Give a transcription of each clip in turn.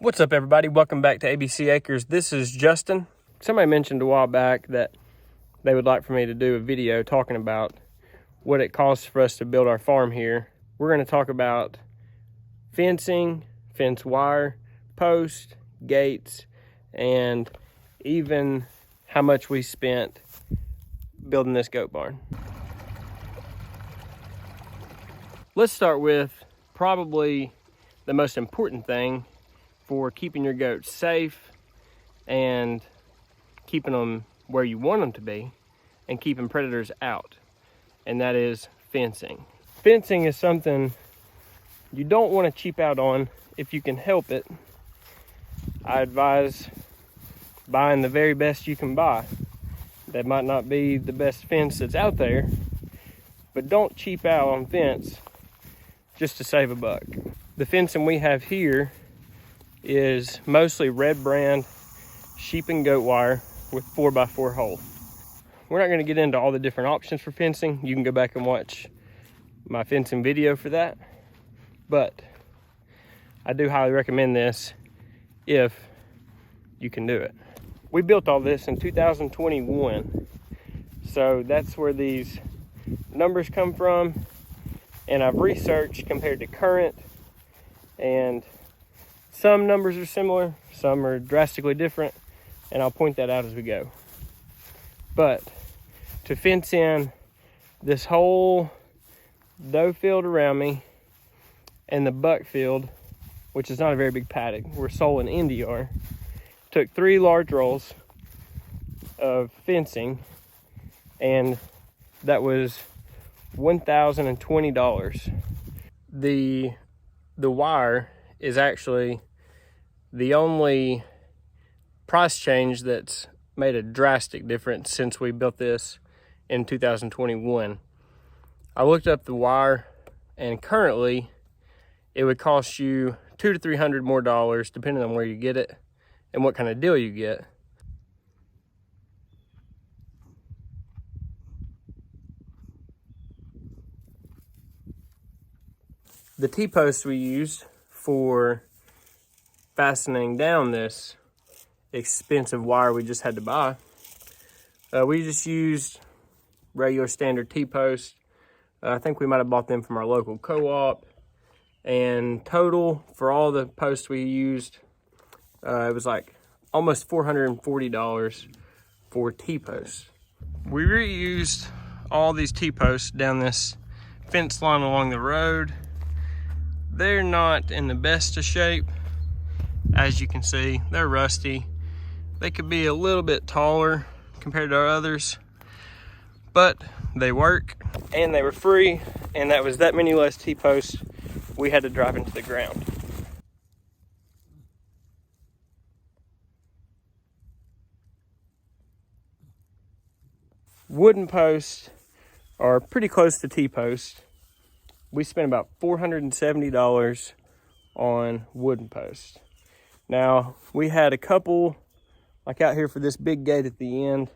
What's up, everybody? Welcome back to ABC Acres. This is Justin. Somebody mentioned a while back that they would like for me to do a video talking about what it costs for us to build our farm here. We're going to talk about fencing, fence wire, post, gates, and even how much we spent building this goat barn. Let's start with probably the most important thing for keeping your goats safe and keeping them where you want them to be and keeping predators out, and that is fencing. Fencing is something you don't want to cheap out on if you can help it. I advise buying the very best you can buy. That might not be the best fence that's out there, but don't cheap out on fence just to save a buck. The fencing we have here is mostly red brand sheep and goat wire with 4x4 hole. We're not going to get into all the different options for fencing. You can go back and watch my fencing video for that, but I do highly recommend this if you can do it. We built all this in 2021, so that's where these numbers come from, and I've researched compared to current, and some numbers are similar, some are drastically different, and I'll point that out as we go. But to fence in this whole doe field around me and the buck field, which is not a very big paddock, we're sole and NDR, took 3 large rolls of fencing, and that was $1,020. The wire is actually the only price change that's made a drastic difference since we built this in 2021. I looked up the wire, and currently it would cost you $200 to $300 more depending on where you get it and what kind of deal you get. The T-posts we used for fastening down this expensive wire we just had to buy, we just used regular standard T-posts. I think we might have bought them from our local co-op, and total for all the posts we used, it was like almost $440 for T-posts. We reused all these T-posts down this fence line along the road. They're not in the best of shape. As you can see, they're rusty. They could be a little bit taller compared to our others, but they work, and they were free, and that was that many less T-posts we had to drive into the ground. Wooden posts are pretty close to T-posts. We spent about $470 on wooden posts. Now, we had a couple, like out here for this big gate at the end,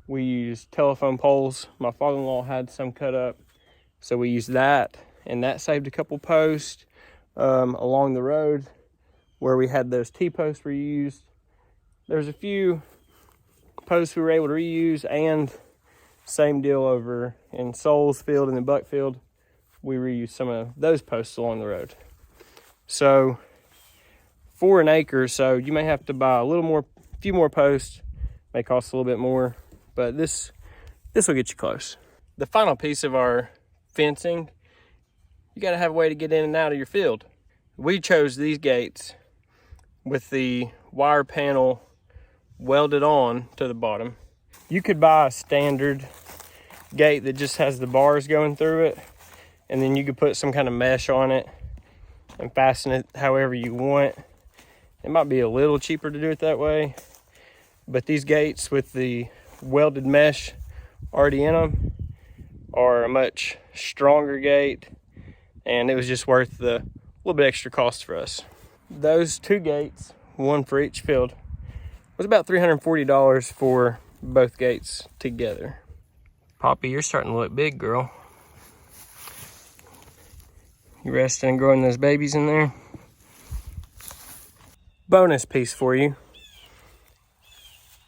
we used telephone poles. My father-in-law had some cut up, so we used that, and that saved a couple posts. Along the road where we had those T-posts reused, there's a few posts we were able to reuse, and same deal over in Soul's field and the buck field. We reused some of those posts along the road. So for an acre, so you may have to buy a few more posts, may cost a little bit more, but this will get you close. The final piece of our fencing, you gotta have a way to get in and out of your field. We chose these gates with the wire panel welded on to the bottom. You could buy a standard gate that just has the bars going through it, and then you could put some kind of mesh on it and fasten it however you want. It might be a little cheaper to do it that way, but these gates with the welded mesh already in them are a much stronger gate, and it was just worth the little bit extra cost for us. Those 2 gates, one for each field, was about $340 for both gates together. Poppy, you're starting to look big, girl. You resting and growing those babies in there? bonus piece for you.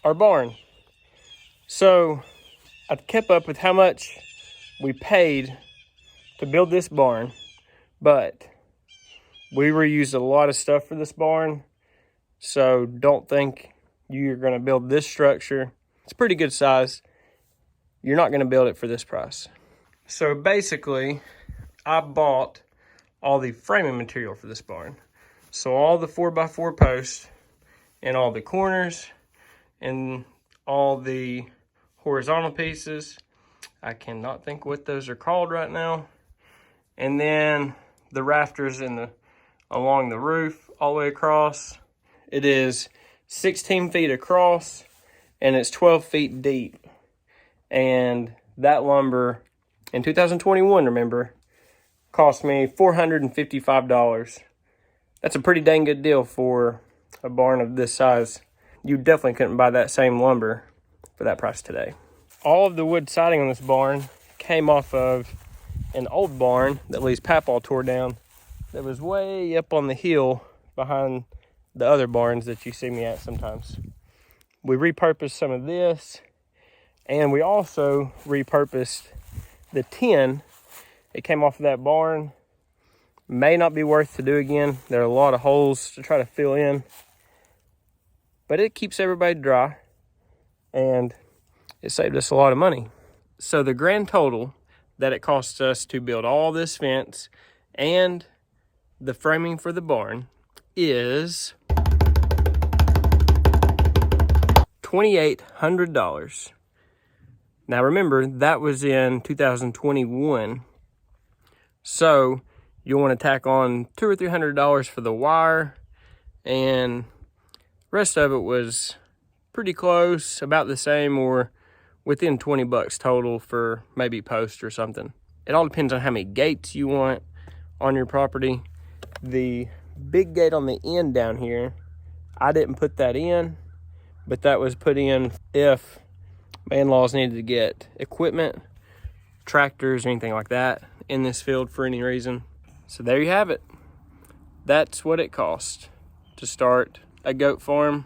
Our barn. So I kept up with how much we paid to build this barn, but we reused a lot of stuff for this barn. So don't think you're gonna build this structure. It's pretty good size. You're not gonna build it for this price. So basically, I bought all the framing material for this barn. So all the 4x4 posts and all the corners and all the horizontal pieces. I cannot think what those are called right now. And then the rafters along the roof all the way across. It is 16 feet across and it's 12 feet deep. And that lumber in 2021, remember, cost me $455. That's a pretty dang good deal for a barn of this size. You definitely couldn't buy that same lumber for that price today. All of the wood siding on this barn came off of an old barn that Lee's Papaw tore down that was way up on the hill behind the other barns that you see me at sometimes. We repurposed some of this, and we also repurposed the tin. It came off of that barn. May not be worth to do again. There are a lot of holes to try to fill in, but it keeps everybody dry and it saved us a lot of money. So the grand total that it cost us to build all this fence and the framing for the barn is $2,800. Now remember, that was in 2021. So you'll want to tack on $200 or $300 for the wire, and rest of it was pretty close, about the same, or within 20 bucks total for maybe post or something. It all depends on how many gates you want on your property. The big gate on the end down here, I didn't put that in, but that was put in if my in-laws needed to get equipment, tractors, or anything like that in this field for any reason. So there you have it. That's what it cost to start a goat farm.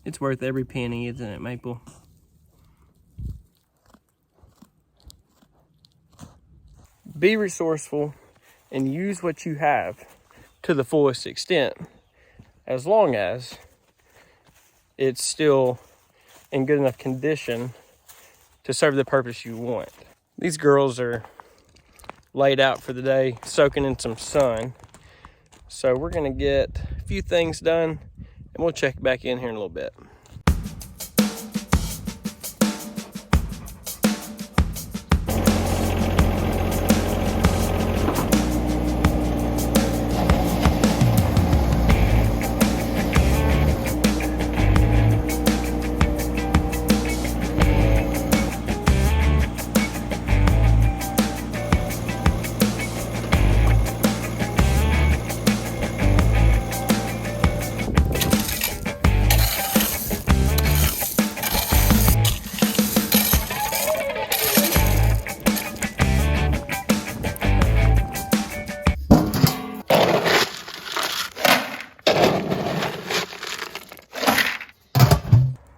It's worth every penny, isn't it, Maple? Be resourceful and use what you have to the fullest extent, as long as it's still in good enough condition to serve the purpose you want. These girls are laid out for the day, soaking in some sun. So we're gonna get a few things done and we'll check back in here in a little bit.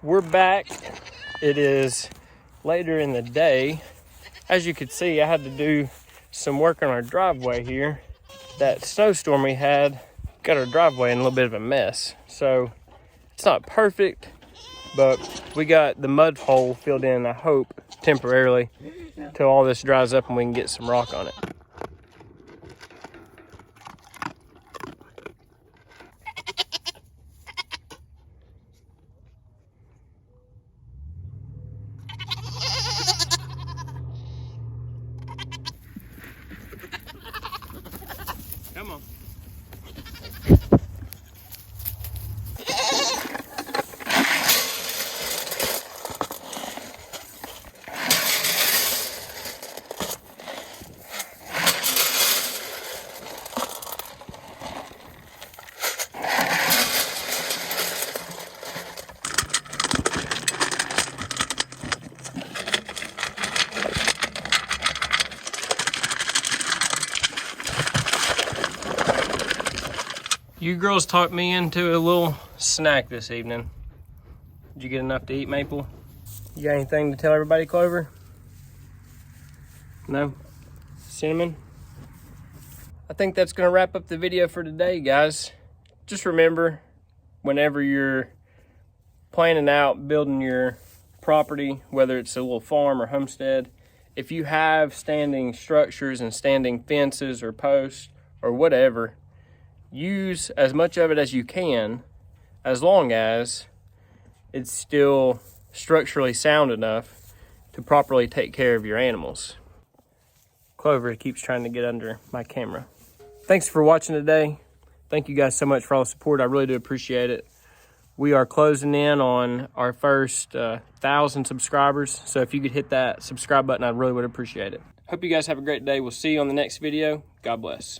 We're back. It is later in the day. As you can see, I had to do some work on our driveway here. That snowstorm we had got our driveway in a little bit of a mess. So it's not perfect, but we got the mud hole filled in, I hope, temporarily, till all this dries up and we can get some rock on it. Come on. You girls talked me into a little snack this evening. Did you get enough to eat, Maple? You got anything to tell everybody, Clover? No? Cinnamon? I think that's gonna wrap up the video for today, guys. Just remember, whenever you're planning out building your property, whether it's a little farm or homestead, if you have standing structures and standing fences or posts or whatever, use as much of it as you can, as long as it's still structurally sound enough to properly take care of your animals. Clover keeps trying to get under my camera. Thanks for watching today. Thank you guys so much for all the support. I really do appreciate it. We are closing in on our first 1,000 subscribers. So if you could hit that subscribe button, I really would appreciate it. Hope you guys have a great day. We'll see you on the next video. God bless.